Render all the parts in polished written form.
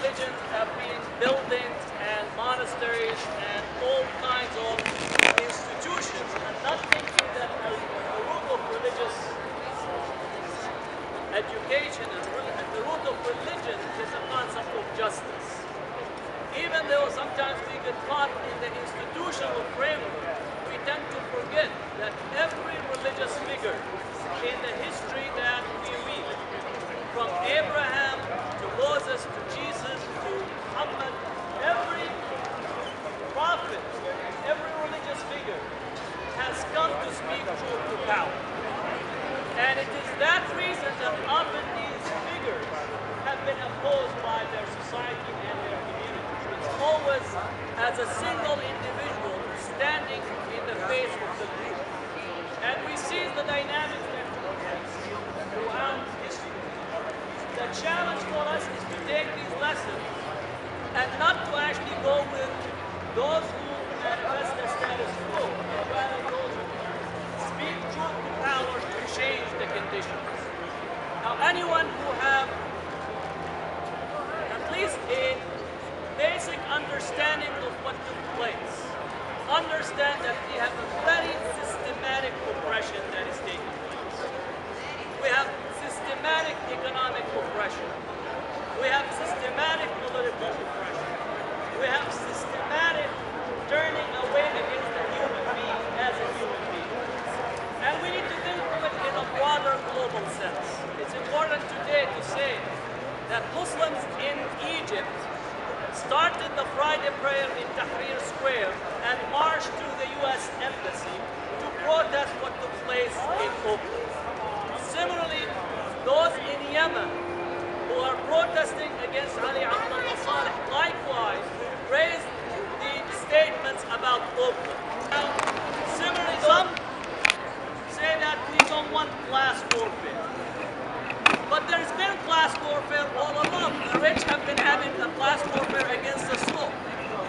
religions have been buildings and monasteries and all kinds of institutions, and not thinking that the root of religious education and the root of religion is a concept of justice. Even though sometimes we get caught in the institutional framework, we tend to forget that every religious figure in the history that we read, from Abraham to Moses to Jesus to Muhammad, every prophet, every religious figure has come to speak truth to power. And it is that reason that often these figures have been opposed by their society and their community. It's always as a single individual standing in the face of the group. And we see the dynamics that throughout history. The challenge for us is to take these lessons and not to actually go with those who manifest the status quo, but rather those who speak truth to power to change the conditions. Now, anyone who have at least a basic understanding of what took place, understand that we have a very systematic oppression that is taking place. We have systematic economic oppression. We have systematic political oppression. We have systematic turning away against the human being as a human being. And we need to think of it in a broader global sense. It's important today to say that Muslims in Egypt started the Friday prayer in Tahrir Square and marched to the U.S. Embassy to protest what took place in Oakland. Similarly, those in Yemen who are protesting against Ali Abdullah Saleh likewise raised the statements about Oakland. Now, similarly, some say that we don't want class warfare. But there's been class warfare all along. The rich have been having a class warfare against the slow.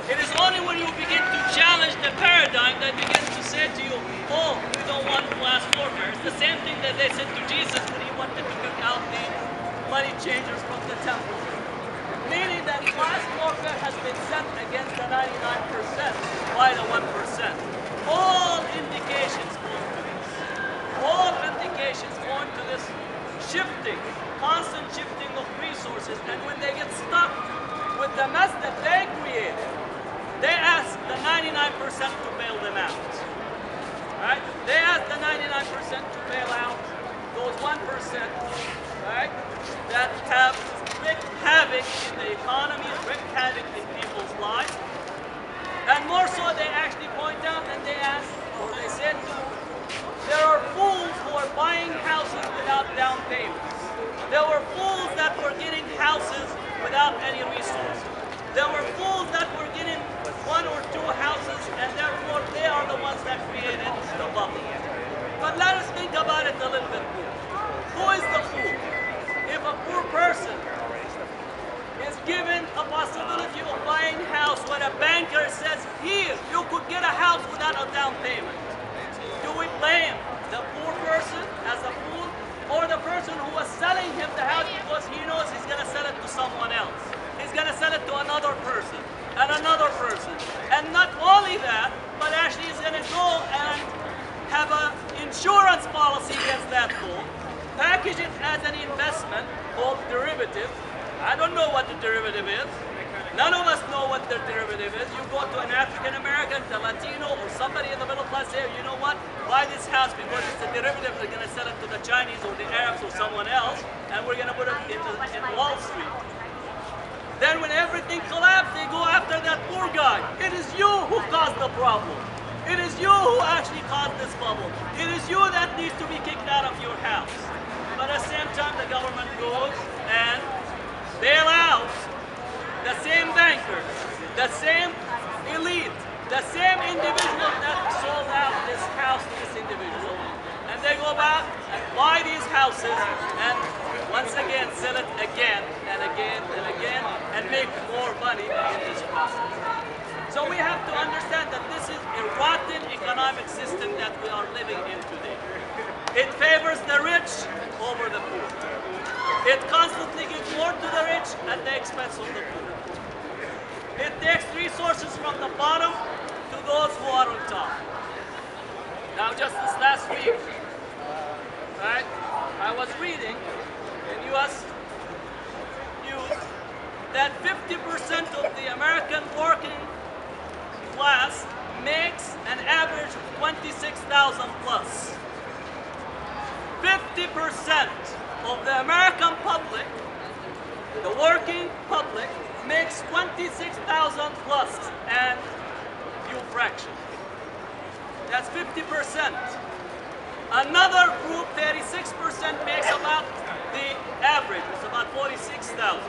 It is only when you begin to challenge the paradigm that begins to say to you, oh, we don't want class warfare. It's the same thing that they said to Jesus when he wanted to kick out the money changers from the temple. Meaning that class warfare has been set against the 99% by the 1%. All indications point to this. All indications point to this shifting, constant shifting of resources, and when they get stuck with the mess that they created, they ask the 99% to bail them out. Right? They ask the 99% to bail out those 1%, right, that have wreaked havoc in the economy, wreaked havoc in people's lives. And more so, they actually point out and they ask, or they said, there are fools who are buying houses without down payments. There were fools that were getting houses without any resources. There were fools that were getting 1 or 2 houses, and therefore they are the ones that created the bubble. But let us think about it a little bit more. Who is the fool? If a poor person is given a possibility of buying a house when a banker says, here, you could get a house without a down payment, do we blame the poor person as a fool, or the person who was selling him the house because he knows he's going to sell it to someone else? He's going to sell it to another person and another person. And not only that, but actually he's going to go and have an insurance policy against that gold, package it as an investment called derivative. I don't know what the derivative is. None of us know what the derivative is. You go to an African American, the Latino, or somebody in the middle class, say, you know what, buy this house because it's a derivative. They're going to sell it to the Chinese or the Arabs or someone else, and we're going to put it in Wall Street. Then when everything collapsed, they go after that poor guy. It is you who caused the problem. It is you who actually caused this bubble. It is you that needs to be kicked out of your house. But at the same time, the government goes and bail out the same bankers, the same elite, the same individual that sold out this house to this individual. And they go back and buy these houses and once again sell it again and again and again and make more money in this process. So we have to understand that this is a rotten economic system that we are living in today. It favors the rich over the poor. It constantly gives more to the rich rich at the expense of the poor. It takes resources from the bottom to those who are on top. Now, just this last week, right, I was reading in U.S. news that 50% of the American working class makes an average of 26,000 plus. 50% of the American public, the working public, makes 26,000 plus and few fraction. That's 50%. Another group, 36%, makes about the average. It's about 46,000.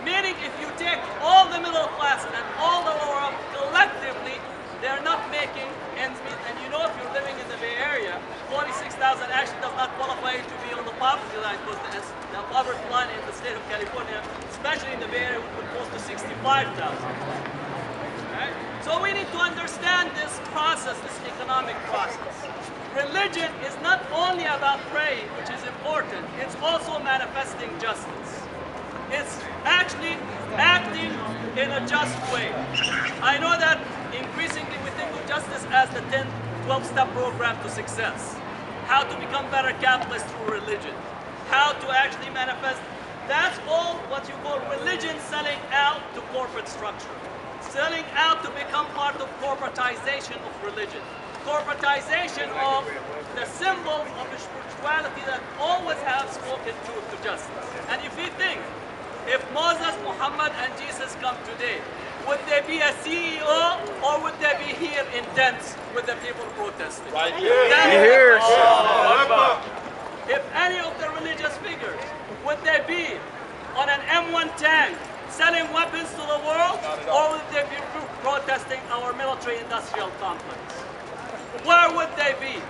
Meaning if you take all the middle class and all the lower collectively, they're not making ends meet. And you know, if you're living in the Bay Area, 46,000 actually does not qualify you to be on the poverty line, because the poverty line in the state of California, especially in the Bay Area, would be close to 65,000. Right? So we need to understand this process, this economic process. Religion is not only about praying, which is important, it's also manifesting justice. It's actually acting in a just way. I know that increasingly we think of justice as the 10, 12-step program to success. How to become better capitalists through religion. How to actually manifest. That's all what you call religion selling out to corporate structure. Selling out to become part of corporatization of religion. Corporatization of the symbols of the spirituality that always have spoken truth to justice. And if you think, if Moses, Muhammad, and Jesus come today, would they be a CEO or would they be here in tents with the people protesting? Right here. If any of the religious figures, would they be on an M1 tank selling weapons to the world, or would they be protesting our military-industrial complex? Where would they be?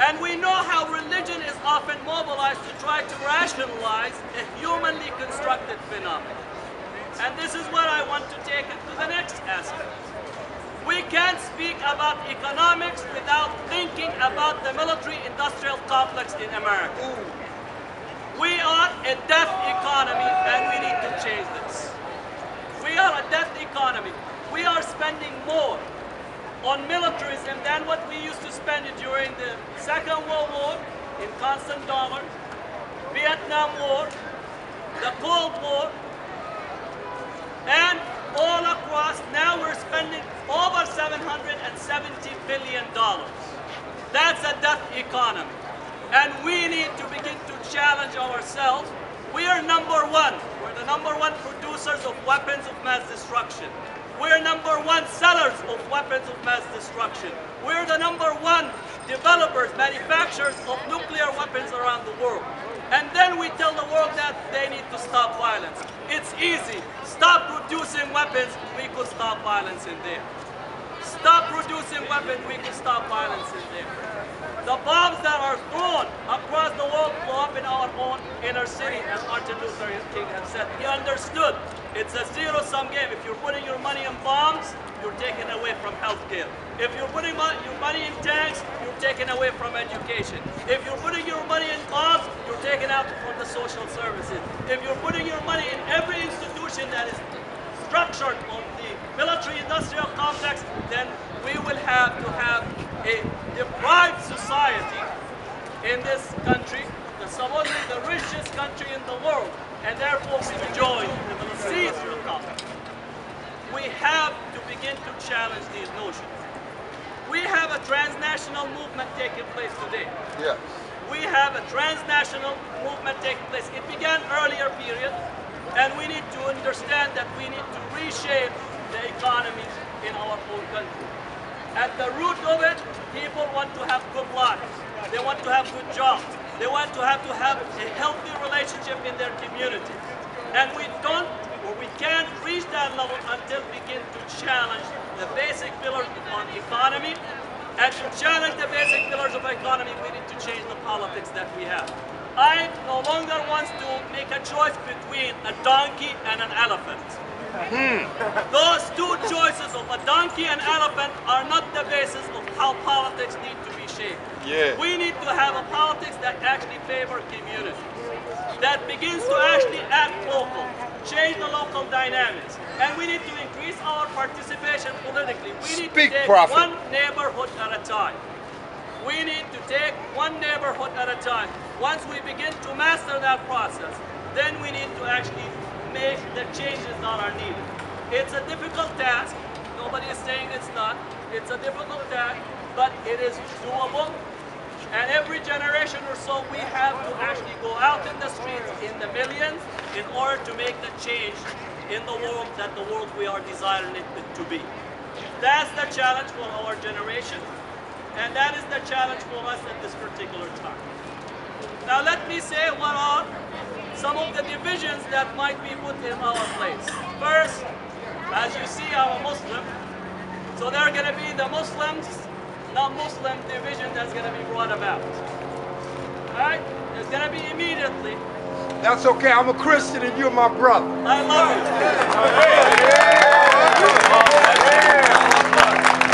And we know how religion is often mobilized to try to rationalize a humanly constructed phenomenon. And this is where I want to take it to the next aspect. We can't speak about economics without thinking about the military-industrial complex in America. We are a death economy, and we need to change this. We are a death economy. We are spending more on militarism than what we used to spend during the Second World War in constant dollars, Vietnam War, the Cold War, and all across. Now we're spending over $770 billion. That's a death economy. And we need to begin to challenge ourselves. We are number one. We're the number one producers of weapons of mass destruction. We're number one sellers of weapons of mass destruction. We're the number one developers, manufacturers of nuclear weapons around the world. And then we tell the world that they need to stop violence. It's easy. Stop producing weapons, we could stop violence in there. Stop producing weapons, we could stop violence in there. The bombs that are thrown across the world blow up in our own inner city, as Martin Luther King has said. He understood it's a zero-sum game. If you're putting your money in bombs, you're taking away from healthcare. If you're putting your money in tanks, you're taking away from education. If you're putting your money in bombs, you're taking out from the social services. If you're putting your money in every institution that is structured on the military-industrial complex, then we will have to have a deprived society in this country, supposedly the richest country in the world, and therefore we enjoy the seas will come. We have to begin to challenge these notions. We have a transnational movement taking place today. Yes. We have a transnational movement taking place. It began earlier period, and we need to understand that we need to reshape the economy in our own country. At the root of it, people want to have good lives. They want to have good jobs. They want to have a healthy relationship in their community. And we don't, or we can't reach that level until we begin to challenge the basic pillars on economy. And to challenge the basic pillars of economy, we need to change the politics that we have. I no longer want to make a choice between a donkey and an elephant. Those two choices of a donkey and elephant are not the basis of how politics need to be shaped. Yeah. We need to have a politics that actually favor community, that begins to actually change the local dynamics. And we need to increase our participation politically. We need to take Prophet. one neighborhood at a time. We need to take one neighborhood at a time. Once we begin to master that process, then we need to actually make the changes that are needed. It's a difficult task. Nobody is saying it's not. It's a difficult task, but it is doable. And every generation or so, we have to actually go out in the streets in the millions in order to make the change in the world that the world we are desiring it to be. That's the challenge for our generation, and that is the challenge for us at this particular time. Now let me say what are some of the divisions that might be put in our place. First, as you see, I'm a Muslim, so there are going to be the Muslims, non-Muslim division that's going to be brought about. Alright? There's going to be immediately. That's okay, I'm a Christian and you're my brother. I love you.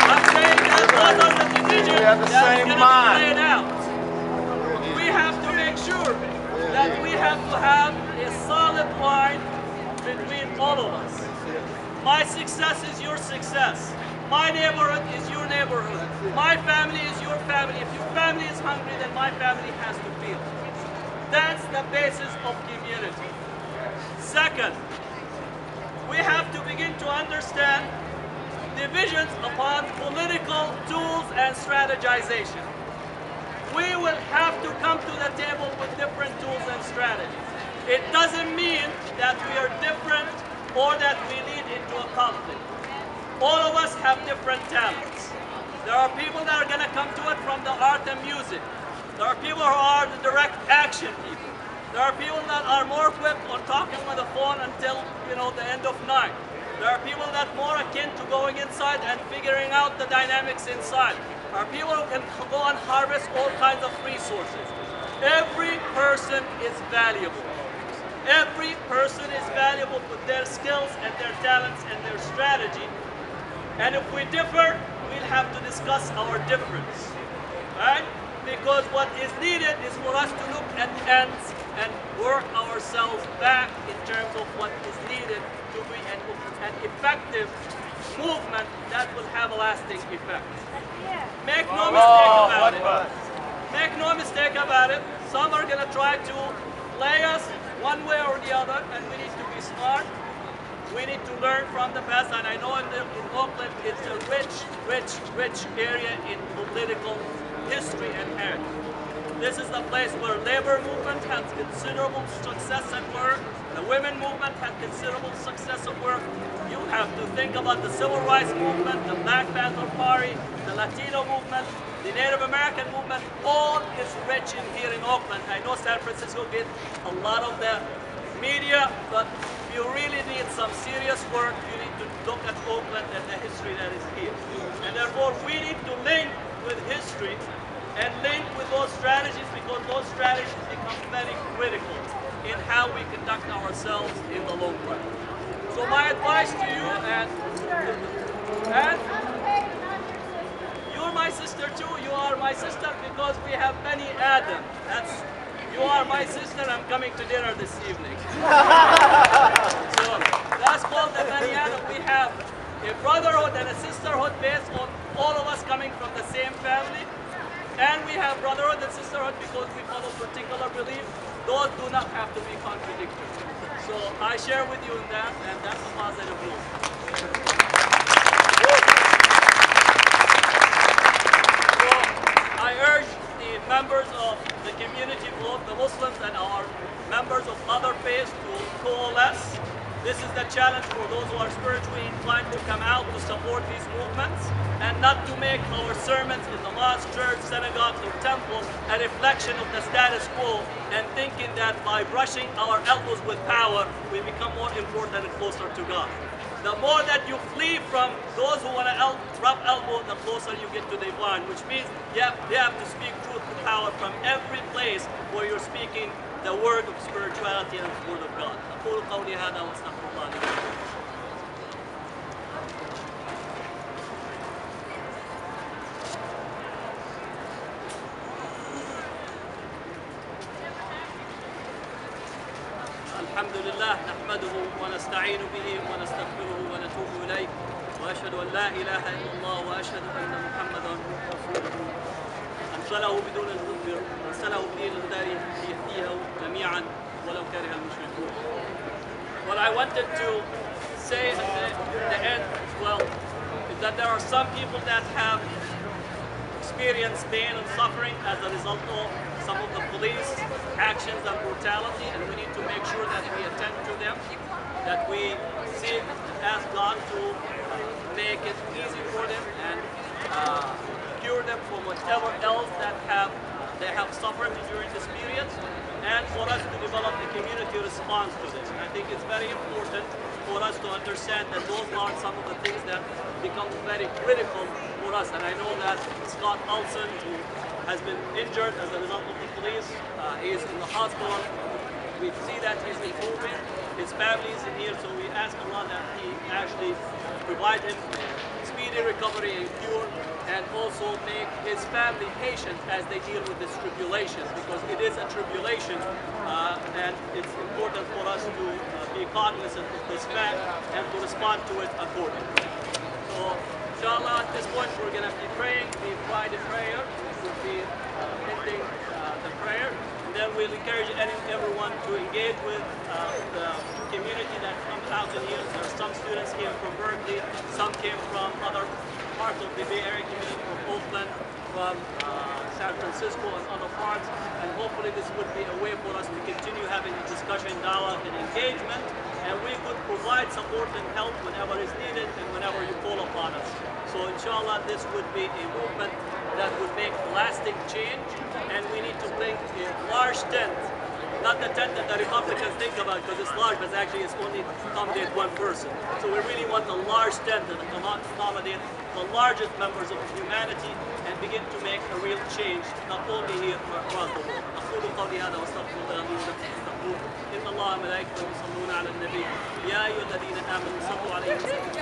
I'm saying that those are the divisions that is going to be laid out. We have to make sure that we have to have a solid line between all of us. My success is your success. My neighborhood is your neighborhood. My family is your family. If your family is hungry, then my family has to feed. That's the basis of community. Second, we have to begin to understand divisions upon political tools and strategization. We will have to come to the table with different tools and strategies. It doesn't mean that we are different or that we lead into a conflict. All of us have different talents. There are people that are going to come to it from the art and music. There are people who are the direct action people. There are people that are more equipped on talking on the phone until, the end of night. There are people that are more akin to going inside and figuring out the dynamics inside. There are people who can go and harvest all kinds of resources. Every person is valuable. Every person is valuable with their skills and their talents and their strategy. And if we differ, we'll have to discuss our difference, right? Because what is needed is for us to look at ends and work ourselves back in terms of what is needed to be an effective movement that will have a lasting effect. Make no mistake about it. Make no mistake about it. Some are going to try to play us one way or the other, and we need to be smart. We need to learn from the past, and I know in Oakland it's a rich area in political history and heritage. This is the place where labor movement has considerable success at work. The women movement had considerable success at work. You have to think about the Civil Rights Movement, the Black Panther Party, the Latino movement, the Native American movement. All is rich in here in Oakland. I know San Francisco gets a lot of the media, but if you really need some serious work, you need to look at Oakland and the history that is here. And therefore, we need to link with history and link with those strategies, because those strategies become very critical in how we conduct ourselves in the long run. So my advice to you, and you're my sister too, you are my sister because we have Bani Adam. You are my sister, I'm coming to dinner this evening. So that's called the Bani Adam. We have a brotherhood and a sisterhood based on all of us coming from the same family. And we have brotherhood and sisterhood because we follow particular beliefs. Those do not have to be contradictory. So I share with you in that, and that's a positive move. So I urge the members of the community, both the Muslims and our members of other faiths, to coalesce. This is the challenge for those who are spiritually inclined to come out to support these movements, and not to make our sermons in the mosque, church, synagogue, or temple a reflection of the status quo, and thinking that by brushing our elbows with power, we become more important and closer to God. The more that you flee from those who want to rub elbow, the closer you get to the divine, which means you have to speak truth to power from every place where you're speaking the word of spirituality and the word of God. أقول قولي هذا وأستغفر الله لي ولكم. الحمد لله نحمده ونستعين به ونستغفره ونتوب إليه وأشهد أن لا إله إلا الله وأشهد أن محمدا رسوله أرسله بدين الهدى ليهديه جميعا ولو كره المشركون. What I wanted to say at the end as well is that there are some people that have experienced pain and suffering as a result of some of the police actions and brutality, and we need to make sure that we attend to them, that we seek and ask God to make it easy for them and cure them from whatever else that they have suffered during this period, and for us to develop a community response to this. And I think it's very important for us to understand that those are some of the things that become very critical for us. And I know that Scott Olson, who has been injured as a result of the police, he is in the hospital. We see that he's improving. His family is in here, so we ask Allah that He actually provide him speedy recovery and cure, and also make his family patient as they deal with this tribulation, because it is a tribulation, and it's important for us to be cognizant of this fact and to respond to it accordingly. So, inshallah, at this point we're going to be praying the Friday prayer. We'll be ending the prayer. And then we'll encourage everyone to engage with the community that comes out in here. There are some students here from Berkeley, some came from other parts of the Bay Area community, from Oakland, from San Francisco and other parts. And hopefully this would be a way for us to continue having a discussion, dialogue, and engagement. And we could provide support and help whenever is needed and whenever you call upon us. So inshallah, this would be a movement that would make lasting change, and we need to bring a large tent, not the tent that the Republicans think about because it's large, but actually it's only to accommodate one person. So we really want a large tent that can accommodate the largest members of humanity and begin to make a real change, not only here but across the world. أقول قولي هذا واستغفر الله لي ولكم فاستغفروه إن الله وملائكته يصلون على النبي يا أيها الذين آمنوا صلوا عليه وسلموا